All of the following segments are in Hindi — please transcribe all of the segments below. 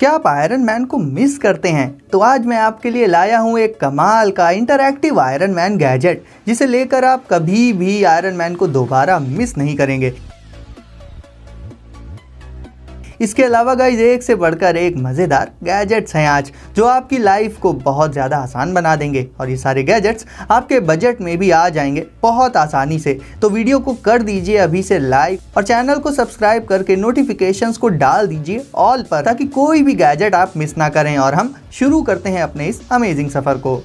क्या आप आयरन मैन को मिस करते हैं? तो आज मैं आपके लिए लाया हूँ एक कमाल का इंटरैक्टिव आयरन मैन गैजेट, जिसे लेकर आप कभी भी आयरन मैन को दोबारा मिस नहीं करेंगे। इसके अलावा गाइस एक से बढ़कर एक मज़ेदार गैजेट्स हैं आज, जो आपकी लाइफ को बहुत ज़्यादा आसान बना देंगे। और ये सारे गैजेट्स आपके बजट में भी आ जाएंगे बहुत आसानी से। तो वीडियो को कर दीजिए अभी से लाइक और चैनल को सब्सक्राइब करके नोटिफिकेशंस को डाल दीजिए ऑल पर, ताकि कोई भी गैजेट आप मिस ना करें। और हम शुरू करते हैं अपने इस अमेजिंग सफ़र को।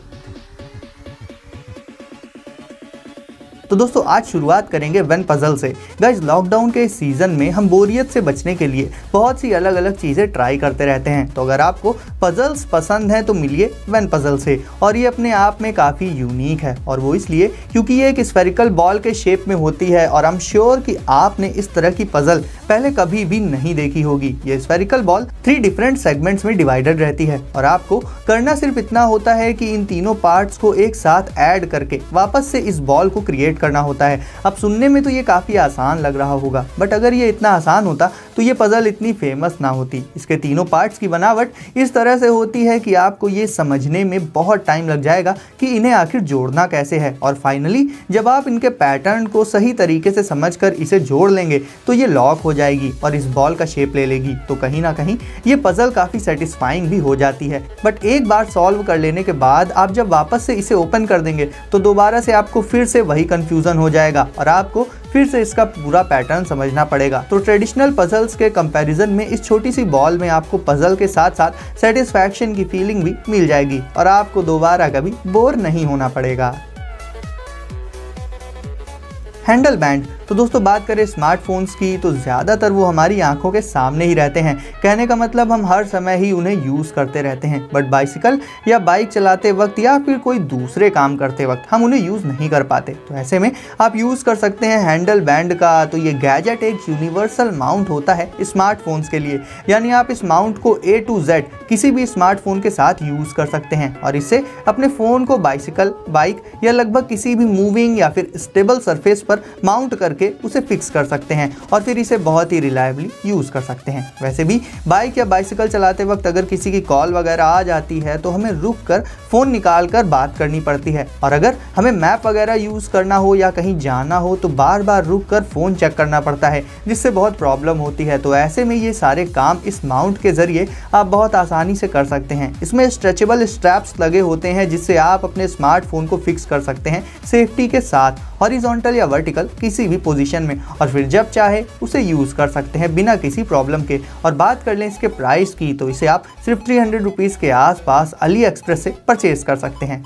तो दोस्तों आज शुरुआत करेंगे वन पजल से। गाइज लॉकडाउन के सीज़न में हम बोरियत से बचने के लिए बहुत सी अलग अलग चीज़ें ट्राई करते रहते हैं। तो अगर आपको पजल्स पसंद हैं तो मिलिए वन पजल से। और ये अपने आप में काफ़ी यूनिक है, और वो इसलिए क्योंकि ये एक स्फेरिकल बॉल के शेप में होती है। और आई एम श्योर कि आपने इस तरह की पजल पहले कभी भी नहीं देखी होगी। ये स्फेरिकल बॉल 3 डिफरेंट सेगमेंट्स में डिवाइडेड रहती है, और आपको करना सिर्फ इतना होता है कि इन तीनों पार्ट्स को एक साथ ऐड करके वापस से इस बॉल को क्रिएट करना होता है। अब सुनने में तो ये काफ़ी आसान लग रहा होगा, बट अगर ये इतना आसान होता तो ये पजल इतनी फेमस ना होती। इसके तीनों पार्ट्स की बनावट इस तरह से होती है कि आपको ये समझने में बहुत टाइम लग जाएगा कि इन्हें आखिर जोड़ना कैसे है। और फाइनली जब आप इनके पैटर्न को सही तरीके से समझकर इसे जोड़ लेंगे तो ये लॉक हो जाएगी और इस बॉल का शेप ले लेगी। तो कहीं ना कहीं ये पजल काफ़ी सेटिस्फाइंग भी हो जाती है। बट एक बार सॉल्व कर लेने के बाद आप जब वापस से इसे ओपन कर देंगे तो दोबारा से आपको फिर से वही कंफ्यूजन हो जाएगा, और आपको फिर से इसका पूरा पैटर्न समझना पड़ेगा। तो ट्रेडिशनल पजल्स के कंपैरिजन में इस छोटी सी बॉल में आपको पजल के साथ साथ सेटिस्फैक्शन की फीलिंग भी मिल जाएगी, और आपको दोबारा कभी बोर नहीं होना पड़ेगा। Handle band. तो दोस्तों बात करें स्मार्टफोन्स की, तो ज़्यादातर वो हमारी आंखों के सामने ही रहते हैं। कहने का मतलब हम हर समय ही उन्हें यूज़ करते रहते हैं, बट बाइसिकल या बाइक चलाते वक्त या फिर कोई दूसरे काम करते वक्त हम उन्हें यूज़ नहीं कर पाते। तो ऐसे में आप यूज़ कर सकते हैं हैंडल बैंड का। तो ये गैजेट एक यूनिवर्सल माउंट होता है स्मार्टफोन्स के लिए, यानी आप इस माउंट को A to Z किसी भी स्मार्टफोन के साथ यूज़ कर सकते हैं, और इससे अपने फ़ोन को बाइसिकल, बाइक या लगभग किसी भी मूविंग या फिर स्टेबल सरफेस पर माउंट करके उसे फिक्स कर सकते हैं, और फिर इसे बहुत ही रिलायबली यूज़ कर सकते हैं। वैसे भी बाइक या बाइसिकल चलाते वक्त अगर किसी की कॉल वगैरह आ जाती है तो हमें रुक कर फ़ोन निकाल कर बात करनी पड़ती है, और अगर हमें मैप वगैरह यूज़ करना हो या कहीं जाना हो तो बार बार रुक कर फ़ोन चेक करना पड़ता है, जिससे बहुत प्रॉब्लम होती है। तो ऐसे में ये सारे काम इस माउंट के ज़रिए आप बहुत आसानी से कर सकते हैं। इसमें स्ट्रेचेबल स्ट्रैप्स लगे होते हैं, जिससे आप अपने स्मार्टफोन को फिक्स कर सकते हैं सेफ्टी के साथ, हॉरिजॉन्टल या वर्टिकल किसी भी पोजीशन में, और फिर जब चाहे उसे यूज़ कर सकते हैं बिना किसी प्रॉब्लम के। और बात कर लें इसके प्राइस की, तो इसे आप सिर्फ 300 रुपीज़ के आसपास अली एक्सप्रेस से परचेज कर सकते हैं।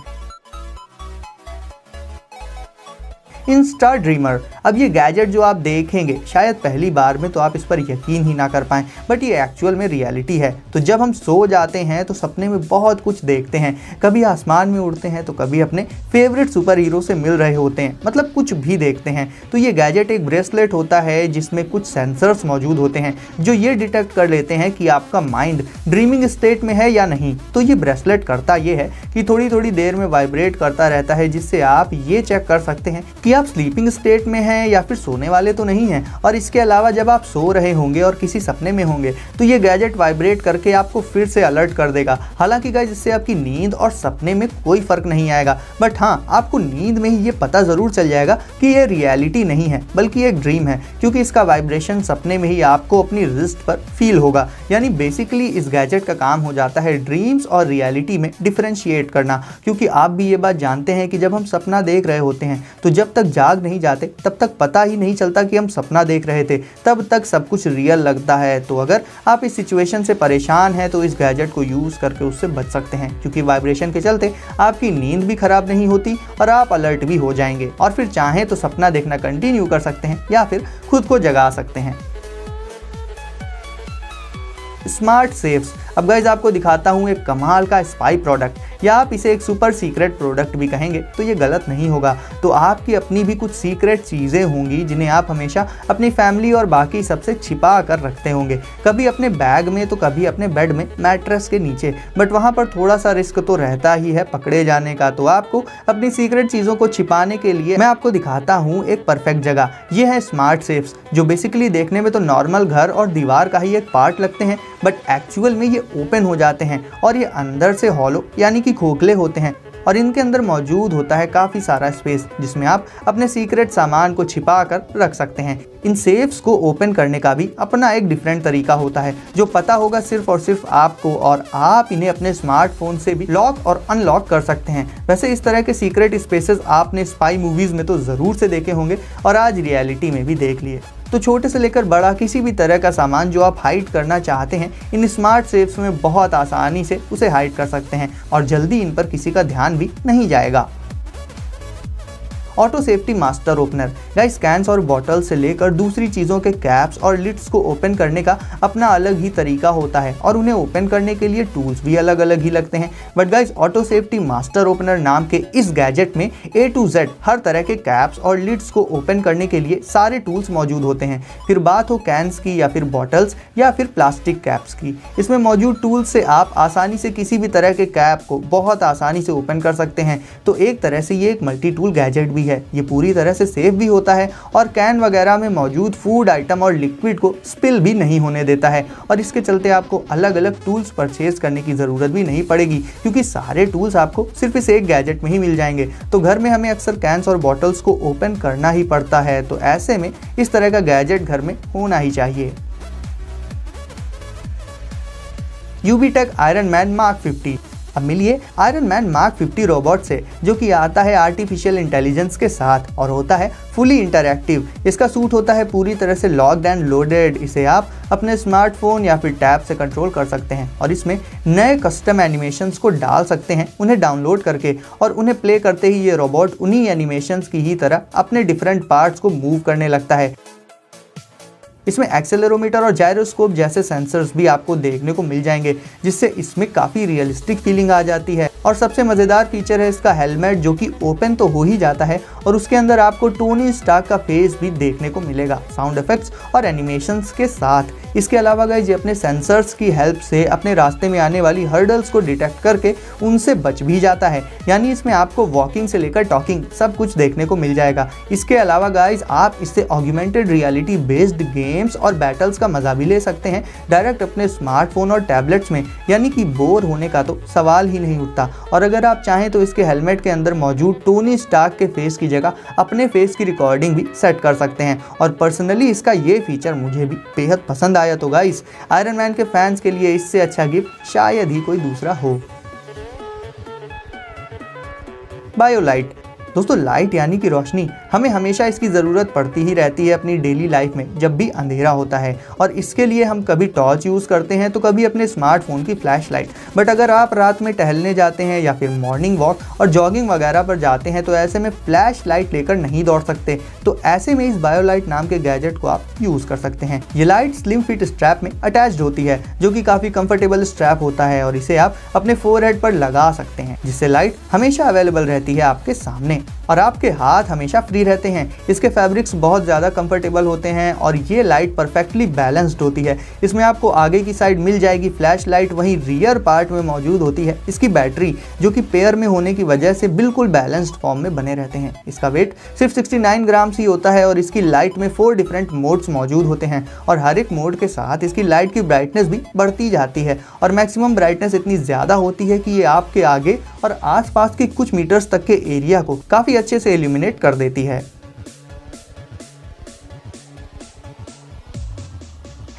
Insta dreamer. अब ये गैजेट जो आप देखेंगे शायद पहली बार में तो आप इस पर यकीन ही ना कर पाएं, बट ये एक्चुअल में रियलिटी है। तो जब हम सो जाते हैं तो सपने में बहुत कुछ देखते हैं, कभी आसमान में उड़ते हैं तो कभी अपने फेवरेट सुपर हीरो से मिल रहे होते हैं, मतलब कुछ भी देखते हैं। तो ये गैजेट एक ब्रेसलेट होता है जिसमें कुछ सेंसर्स मौजूद होते हैं जो ये डिटेक्ट कर लेते हैं कि आपका माइंड ड्रीमिंग स्टेट में है या नहीं। तो ये ब्रेसलेट करता ये है कि थोड़ी थोड़ी देर में वाइब्रेट करता रहता है, जिससे आप ये चेक कर सकते हैं कि आप स्लीपिंग स्टेट में हैं या फिर सोने वाले तो नहीं हैं। और इसके अलावा जब आप सो रहे होंगे और किसी सपने में होंगे तो ये गैजेट वाइब्रेट करके आपको फिर से अलर्ट कर देगा। हालांकि गाइस इससे आपकी नींद और सपने में कोई फर्क नहीं आएगा, बट हाँ आपको नींद में ही ये पता ज़रूर चल जाएगा कि ये रियलिटी नहीं है बल्कि एक ड्रीम है, क्योंकि इसका वाइब्रेशन सपने में ही आपको अपनी रिस्ट पर फील होगा। यानी बेसिकली इस गैजेट का काम हो जाता है ड्रीम्स और रियलिटी में डिफरेंशिएट करना, क्योंकि आप भी ये बात जानते हैं कि जब हम सपना देख रहे होते हैं तो जब तक जाग नहीं जाते तब तक पता ही नहीं चलता कि हम सपना देख रहे थे, तब तक सब कुछ रियल लगता है। तो अगर आप इस सिचुएशन से परेशान हैं तो इस गैजेट को यूज़ करके उससे बच सकते हैं, क्योंकि वाइब्रेशन के चलते आपकी नींद भी खराब नहीं होती और आप अलर्ट भी हो जाएंगे, और फिर चाहें तो सपना देखना कंटिन्यू कर सकते हैं या फिर खुद को जगा सकते हैं। Smart safes. अब गाइज आपको दिखाता हूँ एक कमाल का स्पाई प्रोडक्ट, या आप इसे एक सुपर सीक्रेट प्रोडक्ट भी कहेंगे तो ये गलत नहीं होगा। तो आपकी अपनी भी कुछ सीक्रेट चीज़ें होंगी जिन्हें आप हमेशा अपनी फैमिली और बाकी सबसे छिपा कर रखते होंगे, कभी अपने बैग में तो कभी अपने बेड में मैट्रेस के नीचे, बट वहाँ पर थोड़ा सा रिस्क तो रहता ही है पकड़े जाने का। तो आपको अपनी सीक्रेट चीज़ों को छिपाने के लिए मैं आपको दिखाता हूँ एक परफेक्ट जगह। ये है स्मार्ट सेफ्स, जो बेसिकली देखने में तो नॉर्मल घर और दीवार का ही एक पार्ट लगते हैं, बट एक्चुअल में ये ओपन हो जाते हैं और ये अंदर से हॉलो यानी कि खोखले होते हैं और इनके अंदर मौजूद होता है काफ़ी सारा स्पेस जिसमें आप अपने सीक्रेट सामान को छिपा कर रख सकते हैं। इन सेफ्स को ओपन करने का भी अपना एक डिफरेंट तरीका होता है जो पता होगा सिर्फ और सिर्फ आपको, और आप इन्हें अपने स्मार्टफोन से भी लॉक और अनलॉक कर सकते हैं। वैसे इस तरह के सीक्रेट स्पेसेस आपने स्पाई मूवीज़ में तो ज़रूर से देखे होंगे और आज रियलिटी में भी देख लिए। तो छोटे से लेकर बड़ा किसी भी तरह का सामान जो आप हाइड करना चाहते हैं इन स्मार्ट सेफ्स में बहुत आसानी से उसे हाइड कर सकते हैं और जल्दी इन पर किसी का ध्यान भी नहीं जाएगा। Auto safety master opener guys, cans और बॉटल से लेकर दूसरी चीज़ों के कैप्स और लिड्स को ओपन करने का अपना अलग ही तरीका होता है और उन्हें ओपन करने के लिए टूल्स भी अलग अलग ही लगते हैं। But guys, auto safety master opener नाम के इस गैजेट में A to Z हर तरह के कैप्स और लिड्स को ओपन करने के लिए सारे टूल्स मौजूद होते हैं। फिर बात हो कैन्स की या फिर बॉटल्स या फिर प्लास्टिक कैप्स की, इसमें मौजूद टूल्स से आप आसानी से किसी भी तरह के कैप को बहुत आसानी से ओपन कर सकते हैं। तो एक तरह से ये एक मल्टी टूल गैजेट भी है। ये पूरी तरह से सेफ भी होता है और कैन वगैरह में मौजूद फूड आइटम और लिक्विड को स्पिल भी नहीं होने देता है और इसके चलते आपको अलग अलग टूल्स परचेज करने की ज़रूरत भी नहीं पड़ेगी क्योंकि सारे टूल्स आपको सिर्फ इस एक गैजेट में ही मिल जाएंगे। तो घर में हमें अक्सर कैन्स और बॉटल्स को ओपन करना ही पड़ता है, तो ऐसे में इस तरह का गैजेट घर में होना ही चाहिए। यूबीटेक आयरन मैन मार्क 50। अब मिलिए आयरन मैन मार्क 50 रोबोट से जो कि आता है आर्टिफिशियल इंटेलिजेंस के साथ और होता है फुली इंटरैक्टिव। इसका सूट होता है पूरी तरह से लॉक्ड एंड लोडेड। इसे आप अपने स्मार्टफोन या फिर टैब से कंट्रोल कर सकते हैं और इसमें नए कस्टम एनिमेशंस को डाल सकते हैं उन्हें डाउनलोड करके, और उन्हें प्ले करते ही ये रोबोट उन्हीं एनिमेशंस की ही तरह अपने डिफरेंट पार्ट्स को मूव करने लगता है। इसमें एक्सेलेरोमीटर और जायरोस्कोप जैसे सेंसर्स भी आपको देखने को मिल जाएंगे जिससे इसमें काफ़ी रियलिस्टिक फीलिंग आ जाती है। और सबसे मज़ेदार फीचर है इसका हेलमेट जो कि ओपन तो हो ही जाता है और उसके अंदर आपको टोनी स्टार्क का फेस भी देखने को मिलेगा साउंड इफेक्ट्स और एनिमेशंस के साथ। इसके अलावा गाइस ये अपने सेंसर्स की हेल्प से अपने रास्ते में आने वाली हर्डल्स को डिटेक्ट करके उनसे बच भी जाता है, यानी इसमें आपको वॉकिंग से लेकर टॉकिंग सब कुछ देखने को मिल जाएगा। इसके अलावा गाइस आप इससे ऑग्यूमेंटेड रियलिटी बेस्ड गेम्स और बैटल्स का मजा भी ले सकते हैं डायरेक्ट अपने स्मार्टफोन और टैबलेट्स में, यानी कि बोर होने का तो सवाल ही नहीं उठता। और अगर आप चाहें तो इसके हेलमेट के अंदर मौजूद टोनी स्टार्क के फेस की जगह अपने फेस की रिकॉर्डिंग भी सेट कर सकते हैं और पर्सनली इसका ये फीचर मुझे भी बेहद पसंद आया। तो गाइस आयरन मैन के फैंस के लिए इससे अच्छा गिफ्ट शायद ही कोई दूसरा हो। बायोलाइट दोस्तों, लाइट यानी कि रोशनी हमें हमेशा इसकी ज़रूरत पड़ती ही रहती है अपनी डेली लाइफ में जब भी अंधेरा होता है, और इसके लिए हम कभी टॉर्च यूज़ करते हैं तो कभी अपने स्मार्टफोन की फ्लैश लाइट। बट अगर आप रात में टहलने जाते हैं या फिर मॉर्निंग वॉक और जॉगिंग वगैरह पर जाते हैं तो ऐसे में फ्लैश लाइट लेकर नहीं दौड़ सकते, तो ऐसे में इस बायोलाइट नाम के गैजेट को आप यूज़ कर सकते हैं। ये लाइट स्लिम फिट स्ट्रैप में अटैच्ड होती है जो कि काफ़ी कंफर्टेबल स्ट्रैप होता है और इसे आप अपने फोरहेड पर लगा सकते हैं जिससे लाइट हमेशा अवेलेबल रहती है आपके सामने और आपके हाथ हमेशा फ्री रहते हैं। इसके फैब्रिक्स बहुत ज़्यादा कंफर्टेबल होते हैं और ये लाइट परफेक्टली बैलेंस्ड होती है। इसमें आपको आगे की साइड मिल जाएगी फ्लैश लाइट, वहीं रियर पार्ट में मौजूद होती है इसकी बैटरी जो कि पेयर में होने की वजह से बिल्कुल बैलेंस्ड फॉर्म में बने रहते हैं। इसका वेट सिर्फ 69 ग्राम ही होता है और इसकी लाइट में 4 डिफरेंट मोड्स मौजूद होते हैं और हर एक मोड के साथ इसकी लाइट की ब्राइटनेस भी बढ़ती जाती है और मैक्सिमम ब्राइटनेस इतनी ज़्यादा होती है कि ये आपके आगे और आसपास के कुछ मीटर्स तक के एरिया को काफ़ी अच्छे से इल्यूमिनेट कर देती है।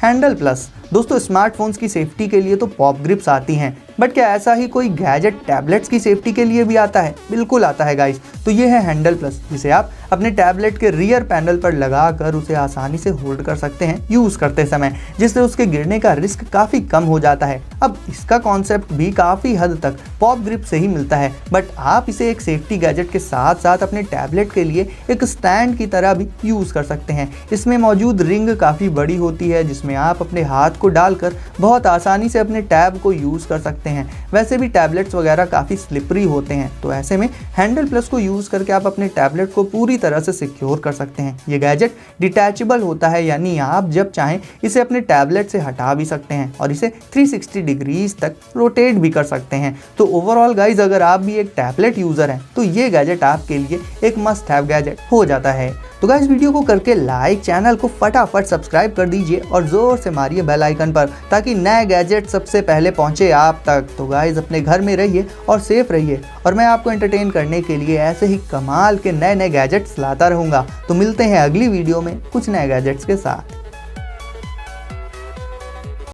हैंडल प्लस दोस्तों, स्मार्टफोन्स की सेफ्टी के लिए तो पॉप ग्रिप्स आती हैं, बट क्या ऐसा ही कोई गैजेट टैबलेट्स की सेफ्टी के लिए भी आता है? बिल्कुल आता है गाइस। तो ये है हैंडल प्लस, जिसे आप अपने टैबलेट के रियर पैनल पर लगाकर उसे आसानी से होल्ड कर सकते हैं यूज़ करते समय, जिससे उसके गिरने का रिस्क काफ़ी कम हो जाता है। अब इसका कॉन्सेप्ट भी काफ़ी हद तक पॉप ग्रिप से ही मिलता है, बट आप इसे एक सेफ्टी गैजेट के साथ साथ अपने टैबलेट के लिए एक स्टैंड की तरह भी यूज़ कर सकते हैं। इसमें मौजूद रिंग काफ़ी बड़ी होती है जिसमें आप अपने हाथ को डालकर बहुत आसानी से अपने टैब को यूज़ कर सकते हैं। वैसे भी टैबलेट्स वगैरह काफ़ी स्लिपरी होते हैं, तो ऐसे में हैंडल प्लस को यूज़ करके आप अपने टैबलेट को पूरी तरह से सिक्योर कर सकते हैं। ये गैजेट डिटैचेबल होता है, यानी आप जब चाहें इसे अपने टैबलेट से हटा भी सकते हैं और इसे 360 डिग्रीज तक रोटेट भी कर सकते हैं। तो ओवरऑल गाइज, अगर आप भी एक टैबलेट यूज़र हैं तो ये गैजेट आपके लिए एक मस्ट हैव गैजेट हो जाता है। तो गाइज वीडियो को करके लाइक, चैनल को फटाफट सब्सक्राइब कर दीजिए और ज़ोर से मारिए बेल आइकन आइकन पर ताकि नए गैजेट सबसे पहले पहुंचे आप तक। तो गाइज अपने घर में रहिए और सेफ रहिए, और मैं आपको एंटरटेन करने के लिए ऐसे ही कमाल के नए नए गैजेट्स लाता रहूँगा। तो मिलते हैं अगली वीडियो में कुछ नए गैजेट्स के साथ।